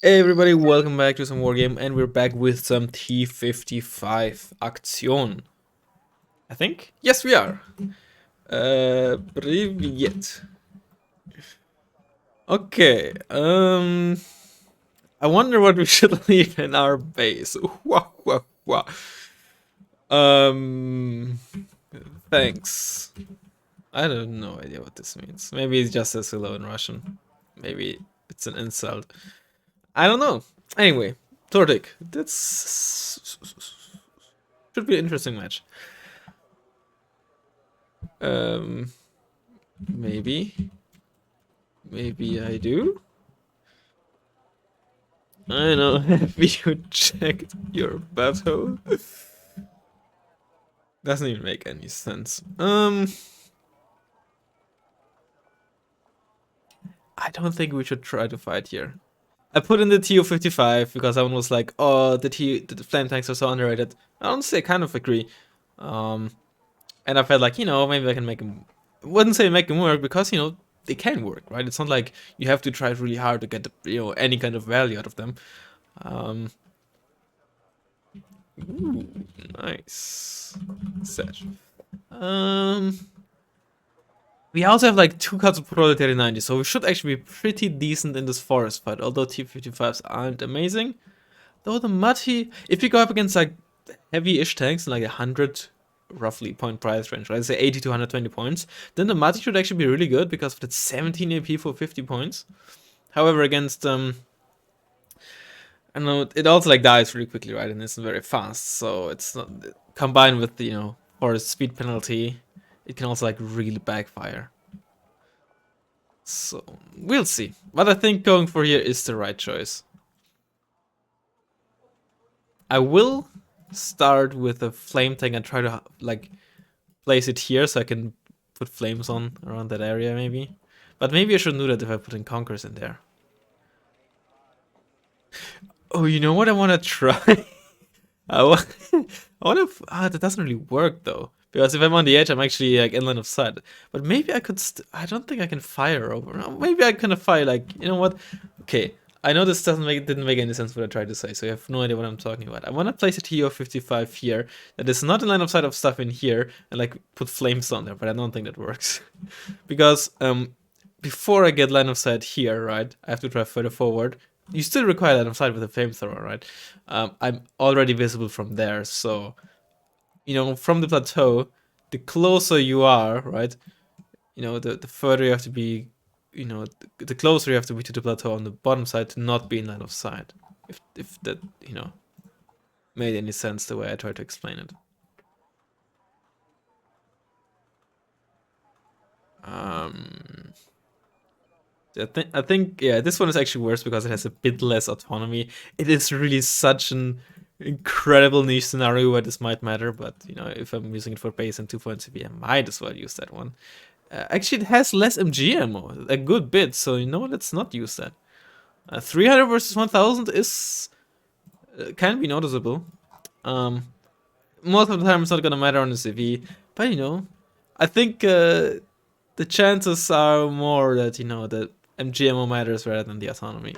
Hey everybody, welcome back to some war game, and we're back with some T-55 Aktion. I think? Yes, we are. Привет. Okay, I wonder what we should leave in our base. Wah, wah, wah. Um, thanks. I have no idea what this means. Maybe it just says hello in Russian. Maybe it's an insult. I don't know. Anyway, Tortik, that's should be an interesting match. Um, maybe. Maybe I do. I know. Have you checked your battle? Doesn't even make any sense. I don't think we should try to fight here. I put in the TU-55 because someone was like, "Oh, the flame tanks are so underrated." I honestly, I kind of agree. Um, and I felt like, maybe I can make them. Wouldn't say make them work because they can work, right? It's not like you have to try really hard to get any kind of value out of them. Um, ooh, nice set. Um, we also have like two cards of Proletariat 90, so we should actually be pretty decent in this forest fight. Although T-55s aren't amazing, though the Mati, if you go up against like heavy-ish tanks in like 100 roughly point price range, right? Say 80 to 120 points, then the Mati should actually be really good because of that 17 AP for 50 points. However, against I don't know, it also like dies really quickly, right? And it's very fast, so it's not combined with the for speed penalty, it can also like really backfire. So we'll see. But I think going for here is the right choice. I will start with a flame tank and try to like place it here so I can put flames on around that area maybe. But maybe I shouldn't do that if I put in Conquerors in there. Oh, you know what I want to try? I want, I want to. That doesn't really work though, because if I'm on the edge, I'm actually like in line of sight. But maybe I could. I don't think I can fire over. Maybe I can fire like what? Okay, I know this didn't make any sense what I tried to say, so you have no idea what I'm talking about. I want to place a TO-55 here that is not in line of sight of stuff in here and like put flames on there, but I don't think that works because before I get line of sight here, right, I have to drive further forward. You still require line of sight with a flamethrower, right? I'm already visible from there, so from the plateau, the closer you are, right? The further you have to be, the closer you have to be to the plateau on the bottom side to not be in line of sight. If that made any sense the way I tried to explain it. Um, I think yeah, this one is actually worse because it has a bit less autonomy. It is really such an incredible niche scenario where this might matter, but if I'm using it for base and 2.cv, I might as well use that one. Actually, it has less MG ammo, a good bit, so let's not use that. 300 versus 1000 is can be noticeable. Um, Most of the time, it's not gonna matter on the CV, but I think the chances are more that that MGMO matters rather than the autonomy.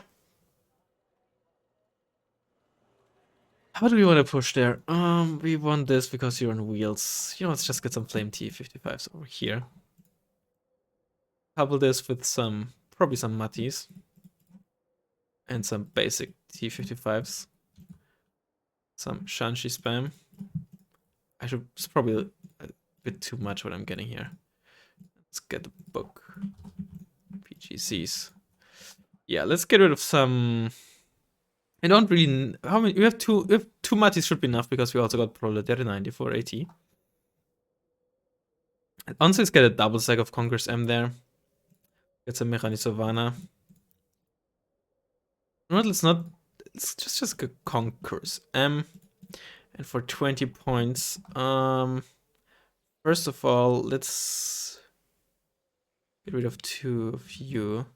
How do we want to push there? We want this because you're on wheels. Let's just get some flame T-55s over here. Couple this with probably some Matis and some basic T-55s. Some Shanshi spam. It's probably a bit too much what I'm getting here. Let's get the book. PGCs. Yeah, let's get rid of some. I don't really. How many? We have two Matis should be enough because we also got Proletariat 90 for AT. Honestly, let's get a double stack of Conquerors M there. Get some Mechanisovana. Let's not. Let's just get Conquerors M. And for 20 points, first of all, let's get rid of 2 of you.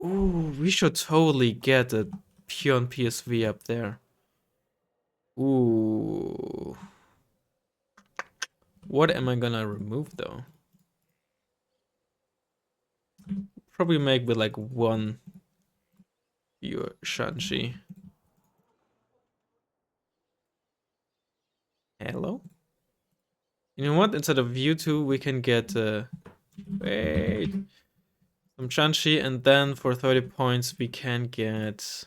Ooh, we should totally get a Pion PSV up there. Ooh. What am I gonna remove though? Probably make with like one Your Shanxi. Hello? You know what? Instead of you two, we can get wait, some Shanxi, and then for 30 points we can get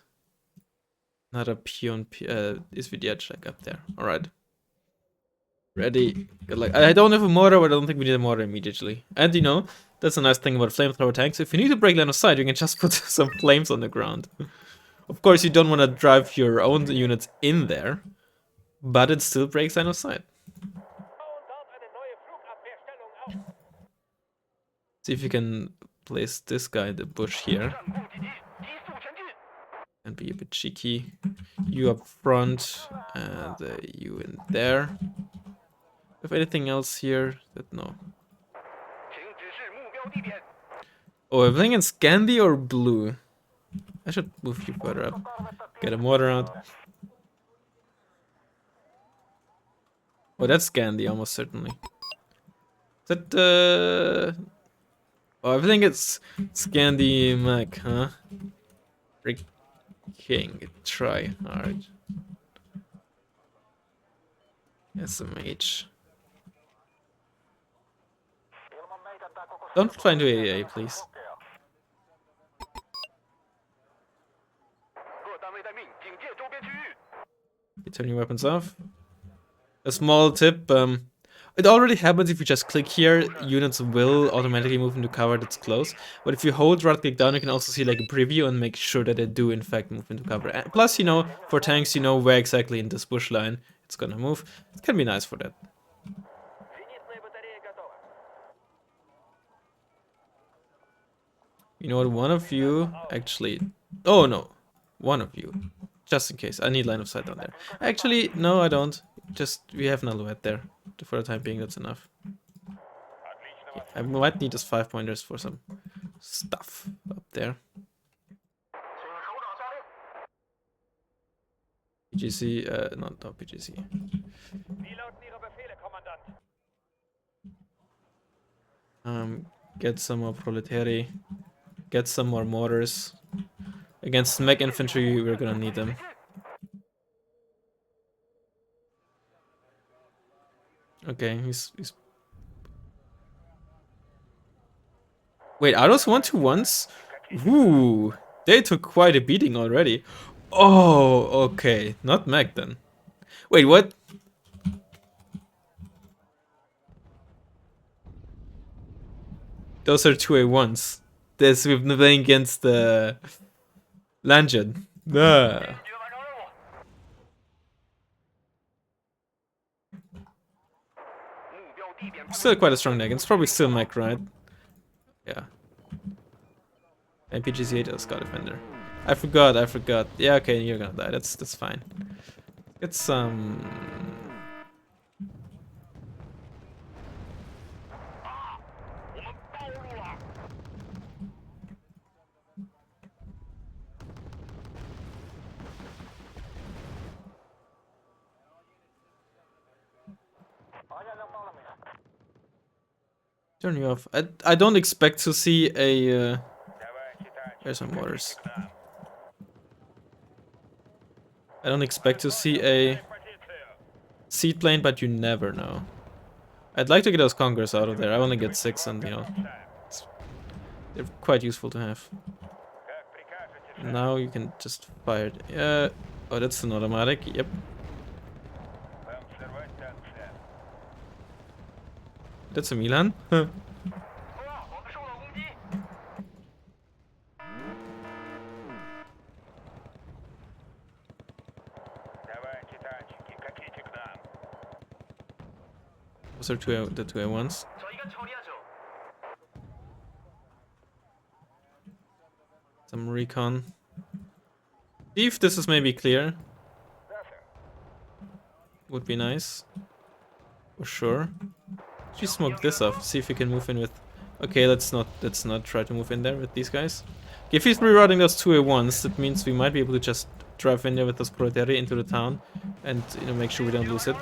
another peon SVD check up there. Alright. Ready. Good luck. I don't have a mortar, but I don't think we need a mortar immediately. And you know, that's a nice thing about flamethrower tanks. If you need to break line of sight, you can just put some flames on the ground. Of course, you don't want to drive your own units in there, but it still breaks line of sight. See if you can place this guy in the bush here. And be a bit cheeky. You up front, and you in there. If anything else here, that no. Oh, I'm thinking Scandi or blue. I should move you further up. Get a mortar out. Oh, that's Scandi, almost certainly. Is that, oh, I think it's Scandi Mac, huh? Freaking try hard. SMH. Don't fly into AA, please. You turn your weapons off. A small tip, it already happens if you just click here, units will automatically move into cover that's close. But if you hold right click down, you can also see like a preview and make sure that they do in fact move into cover. And plus, you know, for tanks, you know where exactly in this bush line it's gonna move. It can be nice for that. You know what, one of you actually... Oh no, one of you. Just in case, I need line of sight down there. Actually, no I don't. Just, we have an alouette there. For the time being, that's enough. Okay, I might need just 5 pointers for some stuff up there. PGC, not PGC. Get some more proletari. Get some more mortars. Against mech infantry, we're gonna need them. Okay, he's... Wait, are those 1-to-1s? Ooh, they took quite a beating already. Oh, okay. Not mech then. Wait, what? Those are 2A1s. This we've been playing against the Lanjan. Still quite a strong deck. It's probably still mech, right? Yeah. MPGC8 Scout Defender. I forgot. Yeah, okay, you're gonna die. That's fine. Get some... Turn you off. I don't expect to see a... Here's some waters. I don't expect to see a seed plane, but you never know. I'd like to get those Conquerors out of there. I only get 6 and, you know, they're quite useful to have. Now you can just fire it. Yeah. Oh, that's an automatic. Yep. That's a Milan. Those are the 2A1s. Some recon. See if this is maybe clear. Would be nice. For sure. Just smoke this off. See if we can move in with... Okay, let's not try to move in there with these guys. Okay, if he's rerouting those 2A1s, that means we might be able to just drive in there with those proletari into the town and, you know, make sure we don't lose it.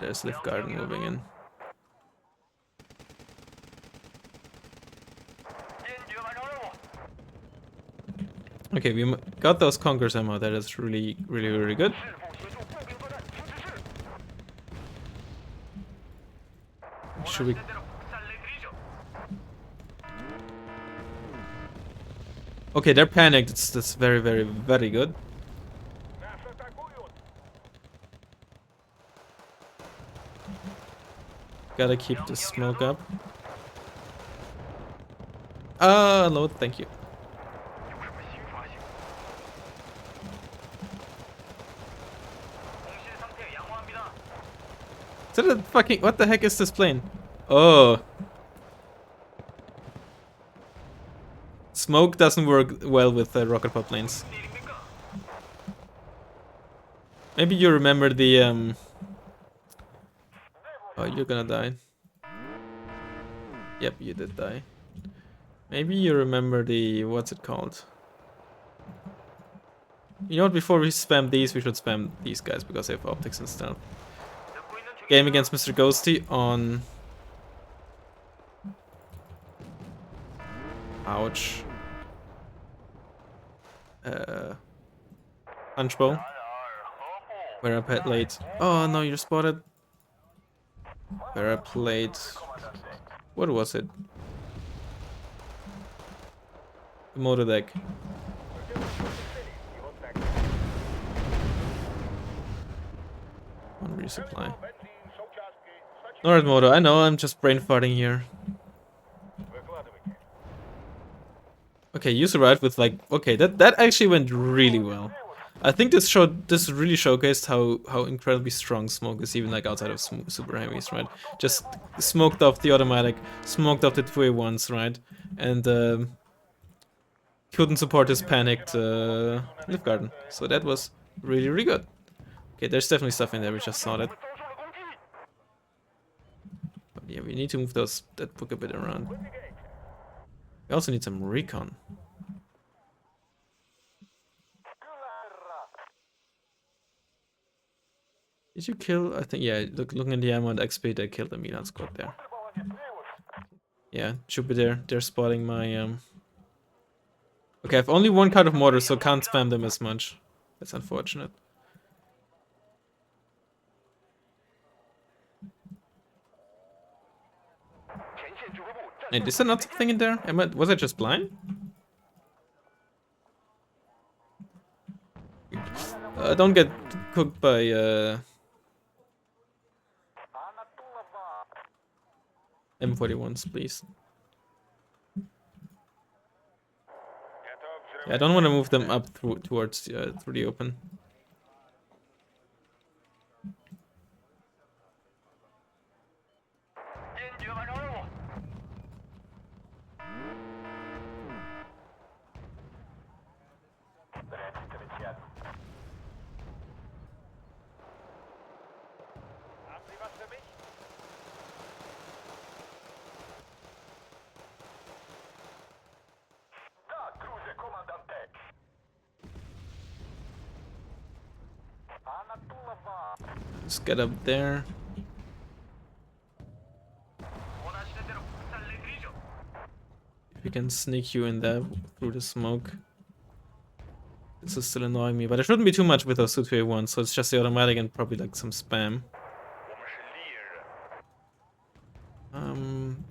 there's Lift Garden moving in. Okay, we got those Conquerors ammo. That is really, really, really good. Should we? Okay, they're panicked. That's very, very, very good. Gotta keep the smoke up. Load, thank you. Is that a fucking... What the heck is this plane? Oh. Smoke doesn't work well with rocket pop planes. Maybe you remember the... Oh, you're gonna die. Yep, you did die. Maybe you remember the... What's it called? You know what, before we spam these, we should spam these guys because they have optics and stealth. Game against Mr. Ghosty on... Ouch. Punchbow. Where I played... Oh no, you're spotted. Where I played... What was it? The motor deck. One resupply. North motor, I know, I'm just brain farting here. Okay, you survived with like... Okay, that actually went really well. I think this really showcased how incredibly strong smoke is, even like outside of super heavies, right? Just smoked off the automatic, smoked off the 2A1s, right? And couldn't support his panicked Lift Garden. So that was really, really good. Okay, there's definitely stuff in there, we just saw that. But yeah, we need to move that book a bit around. We also need some recon. Did you kill? I think, yeah, looking at the ammo and XP, they killed the Milan squad there. Yeah, Jupiter, they're spotting my... Okay, I have only one card of mortar, so can't spam them as much. That's unfortunate. Wait, is there not something in there? Was I just blind? Don't get cooked by M41s, please. Yeah, I don't want to move them up towards through the open. Let's get up there. If we can sneak you in there through the smoke. This is still annoying me, but it shouldn't be too much with those 2A1s, so it's just the automatic and probably like some spam.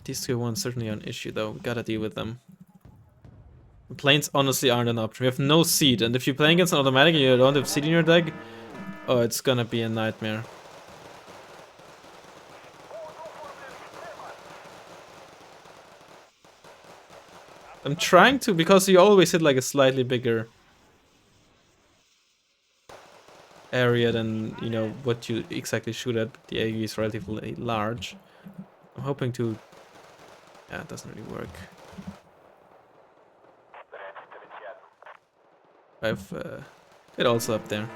These 2A1s certainly are an issue though, we gotta deal with them. The planes honestly aren't an option, we have no seed, and if you're playing against an automatic and you don't have seed in your deck, oh, it's gonna be a nightmare. I'm trying to, because you always hit like a slightly bigger area than, you know, what you exactly shoot at. The AE is relatively large. I'm hoping to... Yeah, it doesn't really work. I've it also up there.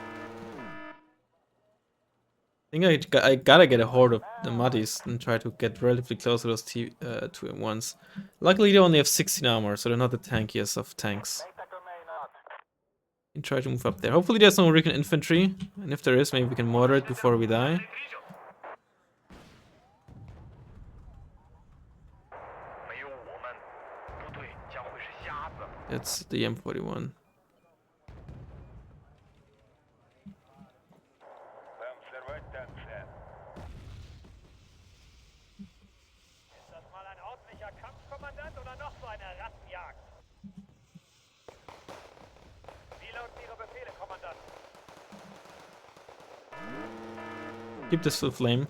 I think I gotta get a horde of the Muddies and try to get relatively close to those 2A1s. Luckily they only have 16 armor, so they're not the tankiest of tanks. And try to move up there. Hopefully there's no recon infantry, and if there is, maybe we can mortar it before we die. That's the M41. Keep this full flame.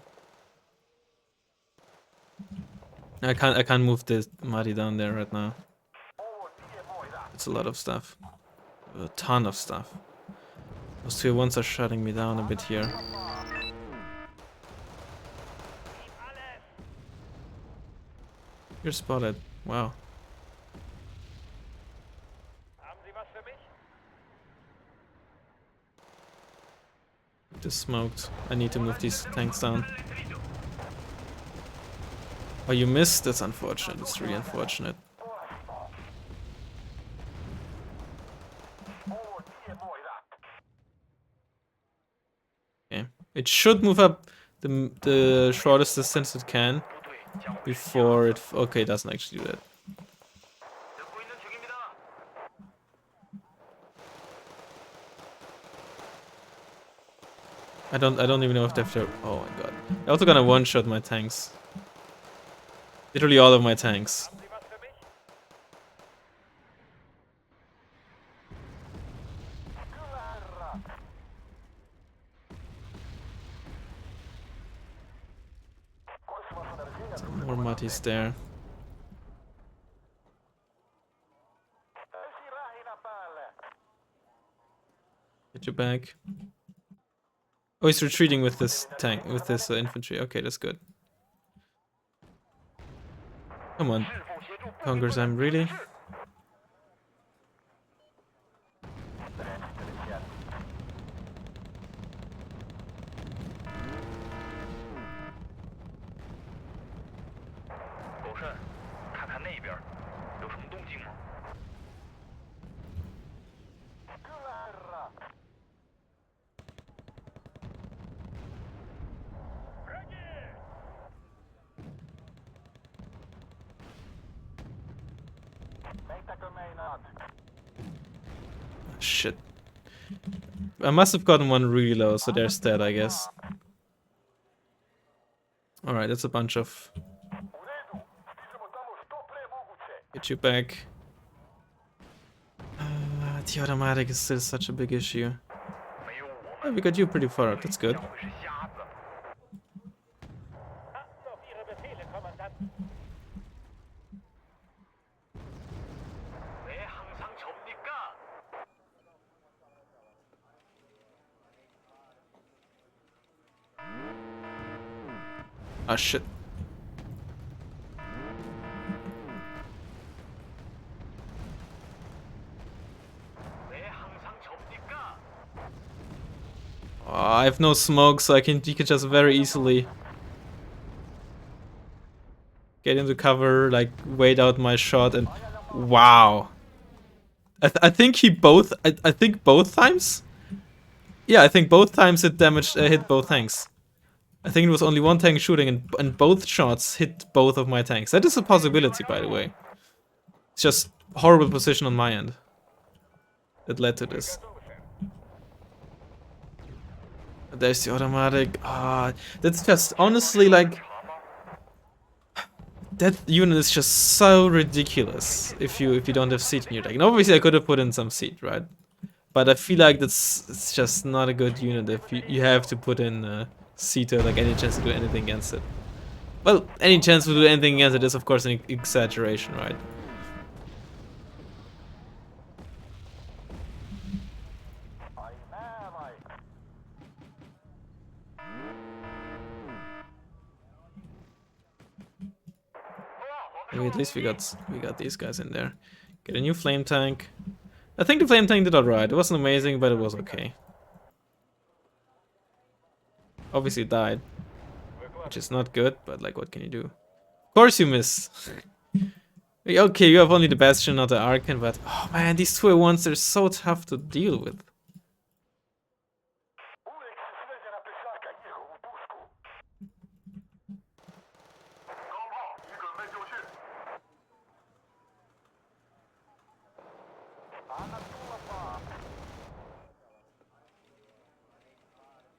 I can't move this Muddy down there right now. It's a lot of stuff. A ton of stuff. Those tier 1s are shutting me down a bit here. You're spotted. Wow. Just smoked. I need to move these tanks down. Oh, you missed? That's unfortunate. It's really unfortunate. Okay. It should move up the shortest distance it can before it... Okay, it doesn't actually do that. I don't even know if they have to... Oh my god. They're also gonna one-shot my tanks. Literally all of my tanks. Some more Muddies there. Get you back. Oh, he's retreating with this tank, with this infantry. Okay, that's good. Come on, Congress, I'm really... Shit. I must have gotten one really low, so there's that, I guess. Alright, that's a bunch of... Get you back. The automatic is still such a big issue. Oh, we got you pretty far up, that's good. Ah, shit. Oh, I have no smoke, so you can just very easily get into cover, like wait out my shot, and wow. I think he both. I think both times. Yeah, I think both times it damaged hit both tanks. I think it was only one tank shooting, and both shots hit both of my tanks. That is a possibility, by the way. It's just horrible position on my end that led to this. There's the automatic. Ah, that's just honestly like that unit is just so ridiculous if you don't have seat in your deck. And obviously I could have put in some seat, right? But I feel like it's just not a good unit if you have to put in seat or like any chance to do anything against it. Well, any chance to do anything against it is of course an exaggeration, right? Maybe at least we got these guys in there. Get a new flame tank. I think the flame tank did alright. It wasn't amazing, but it was okay. Obviously it died, which is not good, but like what can you do? Of course you miss. Okay, you have only the Bastion, not the Archon, but oh man, these 2A1s, they're so tough to deal with.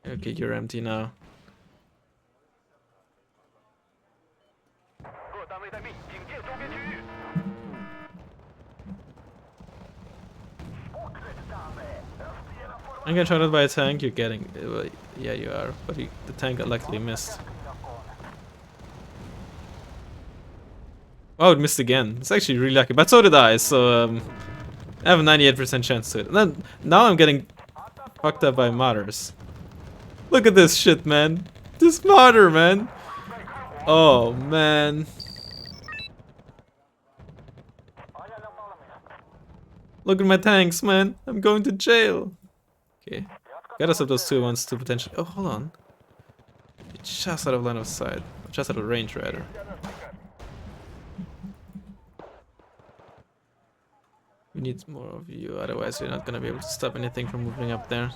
Okay, you're empty now. I'm getting shot at by a tank. You're getting... yeah, you are. But the tank luckily missed. Oh, it missed again. It's actually really lucky. But so did I, so... I have a 98% chance to it. And then, now I'm getting fucked up by martyrs. Look at this shit, man. This martyr, man. Oh, man. Look at my tanks, man. I'm going to jail. Okay. Gotta stop those 2-1s to potentially... Oh, hold on. Just out of line of sight. Just out of range, rather. We need more of you, otherwise we're not gonna be able to stop anything from moving up there.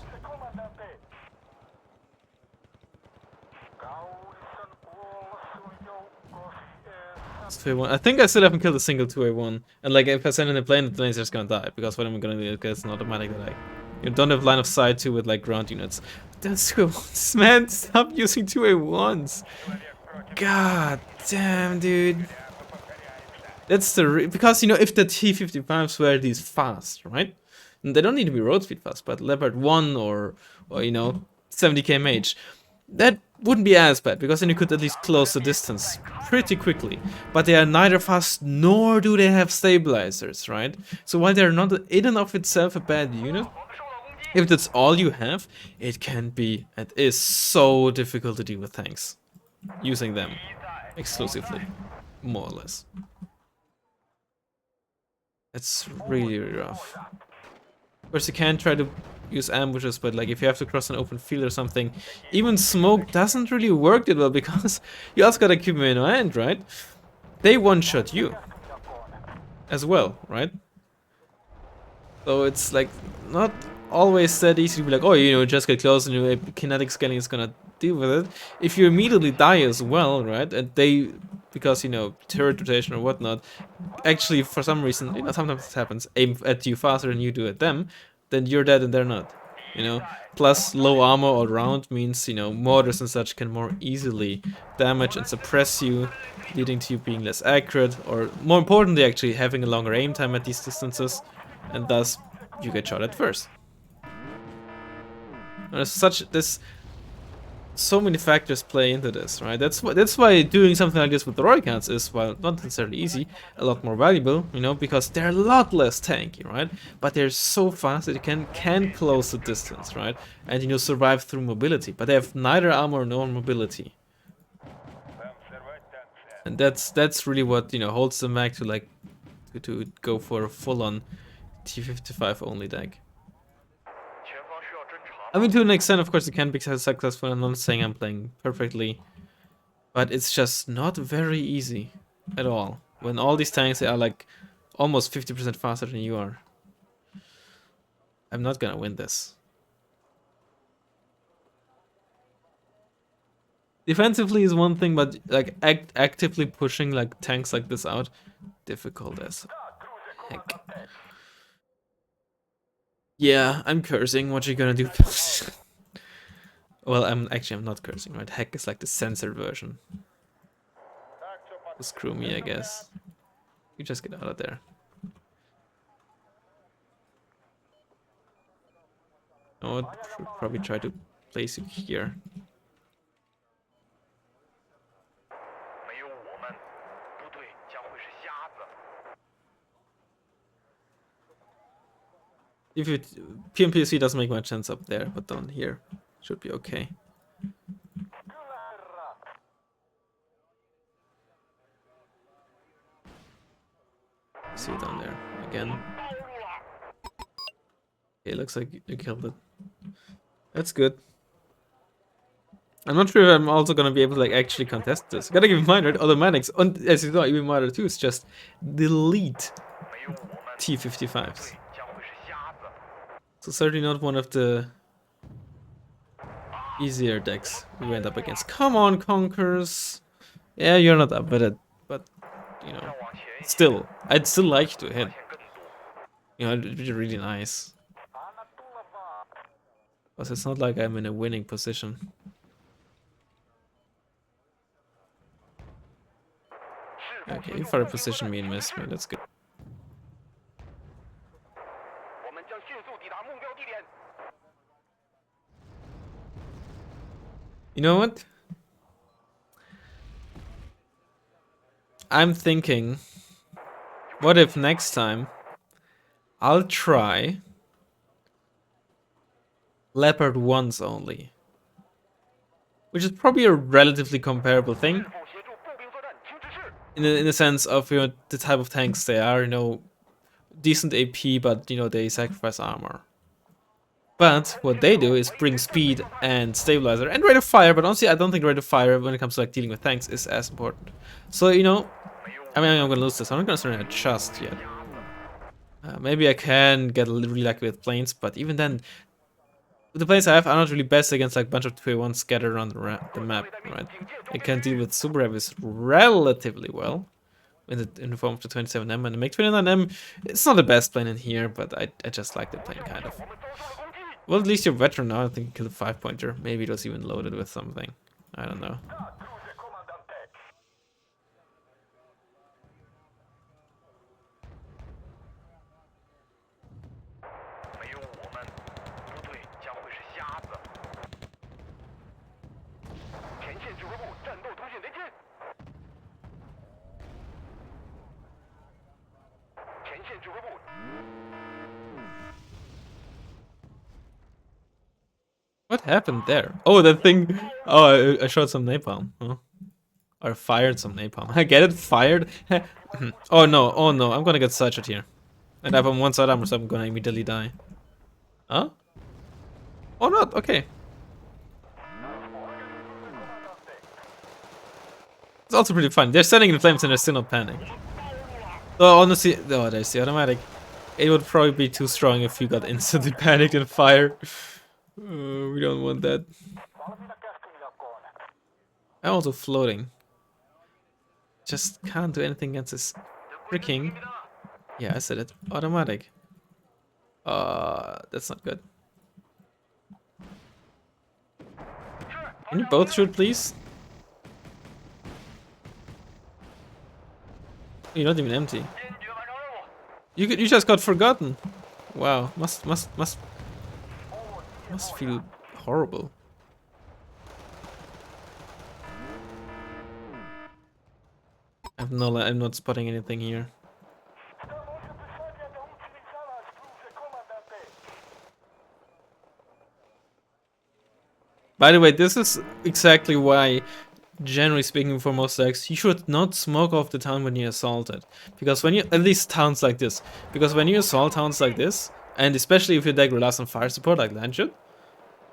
It's 2A1. I think I still haven't killed a single 2A1. And like, if I send in a plane, the plane's just gonna die. Because what am I gonna do? Because it's an automatic that you don't have line of sight to with like ground units. That's 2A1s, man! Stop using 2A1s! God damn, dude. That's the because, you know, if the T-55s were these fast, right? And they don't need to be road speed fast, but Leopard 1 or you know, 70 km/h, that wouldn't be as bad, because then you could at least close the distance pretty quickly. But they are neither fast nor do they have stabilizers, right? So while they're not in and of itself a bad unit, if that's all you have, it can be and is so difficult to deal with tanks using them exclusively, more or less. It's really, really rough. Of course, you can try to use ambushes, but like if you have to cross an open field or something, even smoke doesn't really work that well, because you also gotta keep them in mind, right? They one-shot you as well, right? So it's like not always that easy to be like, oh, you know, just get close and your kinetic scaling is gonna deal with it. If you immediately die as well, right? And they, because, you know, turret rotation or whatnot, actually for some reason, you know, sometimes it happens, aim at you faster than you do at them, then you're dead and they're not. You know, plus low armor all around means, you know, mortars and such can more easily damage and suppress you, leading to you being less accurate, or more importantly, actually having a longer aim time at these distances, and thus you get shot at first. And there's so many factors play into this, right? That's why doing something like this with the Roy counts is, while not necessarily easy, a lot more valuable, you know, because they're a lot less tanky, right? But they're so fast that you can close the distance, right? And, you know, survive through mobility. But they have neither armor nor mobility. And that's really what, you know, holds them back to like to go for a full-on T-55 only deck. I mean, to an extent, of course, it can be successful. I'm not saying I'm playing perfectly, but it's just not very easy at all. When all these tanks are like almost 50% faster than you are. I'm not gonna win this. Defensively is one thing, but like actively pushing like tanks like this out, difficult as heck. Yeah, I'm cursing. What you gonna do? Well, I'm not cursing, right? Heck is like the censored version. Screw me, I guess. You just get out of there. I would probably try to place you here. If it PMPC doesn't make much sense up there, but down here should be okay. See it down there again. Okay, looks like you killed it. That's good. I'm not sure if I'm also gonna be able to like actually contest this. Gotta keep in mind, right? Automatics, as you know, even Marder 2 is just delete T-55s. So certainly not one of the easier decks we went up against. Come on, Conkers! Yeah, you're not up with it, but, you know, still, I'd still like to hit. You know, it'd be really nice. Because it's not like I'm in a winning position. Okay, you fire position me and miss me, that's good. You know what? I'm thinking, what if next time I'll try Leopard 1s only? Which is probably a relatively comparable thing. In the sense of, you know, the type of tanks they are, you know, decent AP, but, you know, they sacrifice armor. But what they do is bring speed and stabilizer and rate of fire, but honestly I don't think rate of fire when it comes to like dealing with tanks is as important. So, you know, I mean, I'm gonna lose this. I'm not gonna start a just yet. Maybe I can get really lucky with planes, but even then, with the planes I have, I'm not really best against like a bunch of 2v1 scattered around the map, right? I can deal with super heavies relatively well in the form of the 27M, and the MiG-29M, it's not the best plane in here, but I just like the plane kind of. Well, at least you're veteran now. I think you killed a 5-pointer. Maybe it was even loaded with something. I don't know. What happened there? Oh, that thing. Oh, I shot some napalm. Huh? Or fired some napalm. I get it, fired. Oh no, oh no, I'm gonna get sideshot here. And I have on one side armor, so I'm gonna immediately die. Huh? Oh, not, okay. It's also pretty fun. They're setting in flames and they're still not panicked. So honestly, oh, there's the automatic. It would probably be too strong if you got instantly panicked and fire. We don't want that. I'm also floating. Just can't do anything against this freaking. Yeah, I said it. Automatic. That's not good. Can you both shoot, please? You're not even empty. You just got forgotten. Wow, must feel horrible. I'm not spotting anything here. By the way, this is exactly why, generally speaking, for most decks, you should not smoke off the town when you're assaulted. Because when you, at least towns like this, because when you assault towns like this, and especially if your deck relies on fire support like land should,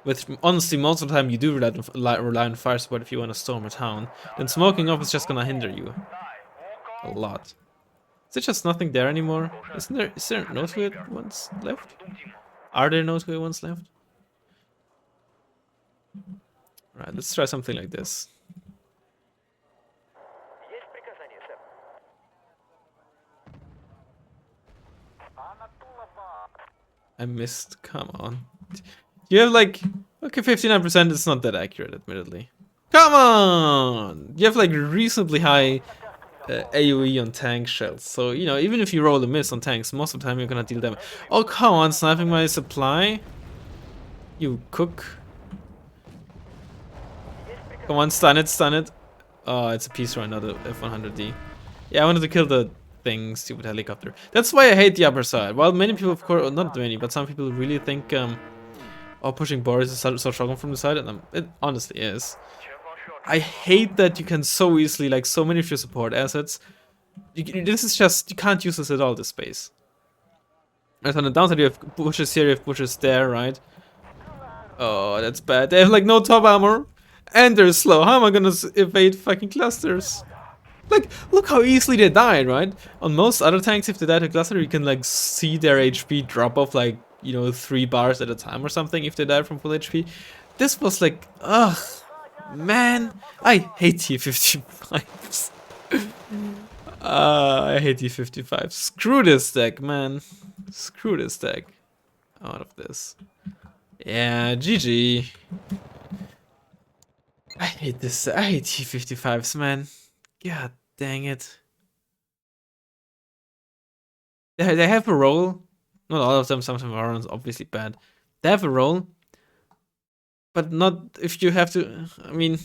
which honestly most of the time you do rely on fire support if you want to storm a town, then smoking off is just gonna hinder you a lot. Is there just nothing there anymore? Is there no 2 ones left? Are there no 2 ones left? Right, let's try something like this. I missed, come on. You have like, okay, 59%, it's not that accurate, admittedly. Come on! You have like reasonably high AoE on tank shells, so, you know, even if you roll a miss on tanks, most of the time you're gonna deal damage. Oh, come on, sniping my supply? You cook. Come on, stun it. Oh, it's a piece right now, the F100D. Yeah, I wanted to kill the thing, stupid helicopter. That's why I hate the upper side. While many people, of course, not many, but some people really think, oh, pushing bars is so strong from the side, and it honestly is. I hate that you can so easily, like so many of your support assets, this is just, you can't use this at all, this space. And on the downside you have bushes here, you have bushes there, right? Oh, that's bad. They have like no top armor, and they're slow. How am I gonna evade fucking clusters? Like, look how easily they died, right? On most other tanks, if they die to cluster, you can like see their HP drop off like, you know, 3 bars at a time or something if they die from full HP. This was like, ugh, man, I hate T-55s. I hate T-55s. Screw this deck, man. Screw this deck. Out of this. Yeah, GG. I hate this. I hate T-55s, man. God dang it. They have a role. Not all of them. Some of them are obviously bad. They have a role, but not if you have to. I mean,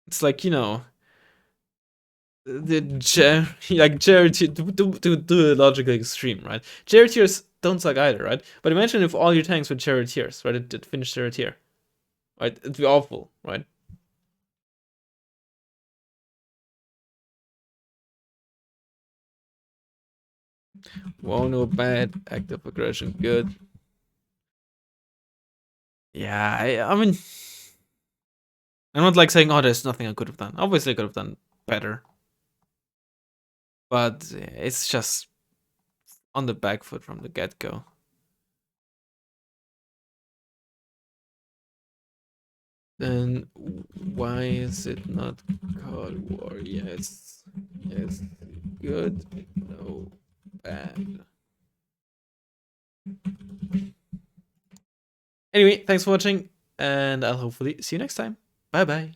it's like, you know, like charity to do a logical extreme, right? Charioteers don't suck either, right? But imagine if all your tanks were charioteers, right? It finished charioteer, right? It'd be awful, right? Whoa, no bad active aggression, good. Yeah, I mean, I'm not like saying, oh, there's nothing I could have done. Obviously, I could have done better, but it's just on the back foot from the get go. Then why is it not called war? Yes, yes, good, no, bad. Anyway, thanks for watching, and I'll hopefully see you next time. Bye bye.